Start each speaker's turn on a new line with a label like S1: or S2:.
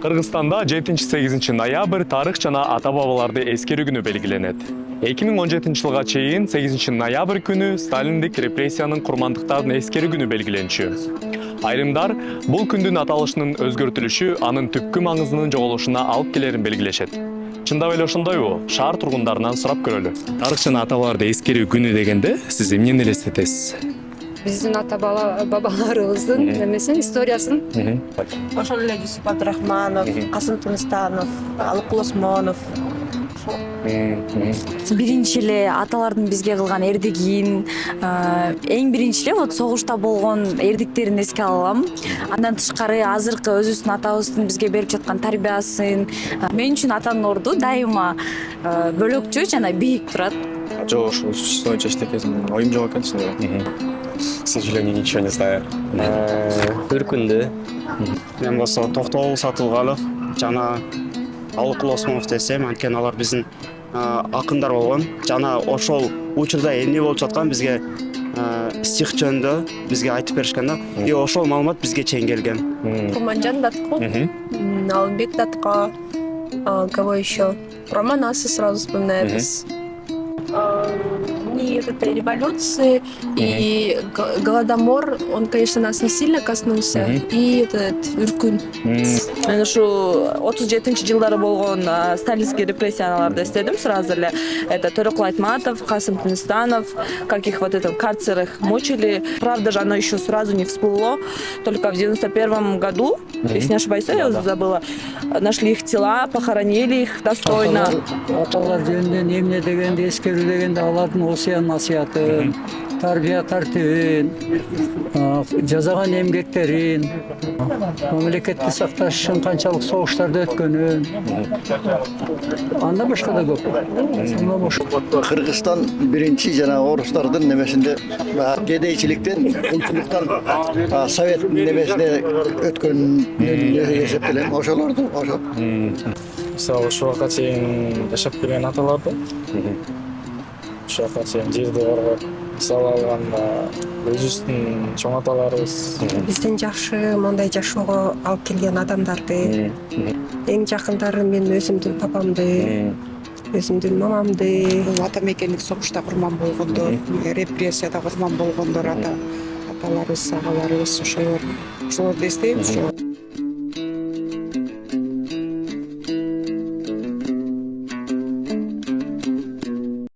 S1: Кыргызстанда 7-8 ноябрь тарых жана ата-бабаларды эскерүү күнү белгиленет. 2017 жылга чейин 8 ноябрь күнү Сталиндик репрессиянын курмандыктарын эскерүү күнү белгиленчү. Айрымдар бул күндүн аталышынын өзгөртүлүшү анын түпкү маңызынын жоголушуна алып келерин белгилешет. Чындап эле ошондойбу? Шаар тургундарынан сурап көрөлү. Тарых жана ата-бабаларды эскерүү күнү дегенде сиз эмнени элестетесиз?
S2: Биздин ата-бабаларыбыздын немесин, историясын.
S3: Ошол эле Жусуп Абдрахманов, Касым Тынстанов, Алыкул Осмонов.
S4: Биринчи эле аталардын бизге кылган эрдигин, эң биринчи эле вот согушта болгон эрдиктерин эске алам. Андан тышкары азыркы өзүбүздүн атабыздын бизге берип жаткан тарбиясын, мен үчүн атанын орду дайыма бөлөкчө жана бийик турат.
S5: Жок, ошол чечтек кезинде оюм жок экен чындап.
S1: К сожалению, ничего не знаю.
S6: Үркүндү.
S7: Мен болсо Токтогул Сатылгалов жана Алыкул Осмонов десем, анткени алар биздин акындар болгон. Жана ошол учурда эмне болуп жаткан бизге стих жөнүндө бизге айтып беришкен да. И ошол маалымат бизге чейин келген.
S3: Куманжан Датко, Алымбек Датко, кого еще? Роман Асы сразу вспоминается. И этой революции, и Голодомор, он, конечно, нас не сильно коснулся, и этот Үркүн.
S8: Мен ушу 37-жылдары болгон сталинский репрессияларды эстедим сразу эле. Это Төрөкул Айтматов, Касым Тынстанов, как их вот это в карцерах мучили. Правда же, оно еще сразу не всплыло. Только в 91 году, если не ошибаюсь, я забыла, нашли их тела, похоронили их достойно.
S9: Аталар жөнүндө эмне дегенде эскерүү дегенде алардын осуян насыятын, тарбия тартибин, жасаган эмгектерин, мамлекетти сакташ үчүн канчалык согуштарды өткөнүн, андан башка да көп.
S10: Кыргызстан биринчи жана орустардын немесинде кедейчиликтен, кулчулуктан совет немесине өткөнүн эсептелем. Ошолорду ошо.
S5: Мисалы ошол убакка чейин жашап келген аталарды, ошол убакка чейин жерди коргоп, мисалы алганда өзүбүздүн чоң аталарыбыз
S3: Бизден жакшы мондай жашоого алып келген адамдарды, эң жакындары мен өзүмдүн папамды, өзүмдүн мамамды,
S11: ата мекендик согушта курман болгондор, репрессияда курман болгондор аталарыбыз, агаларыбыз ошолорду эстейм.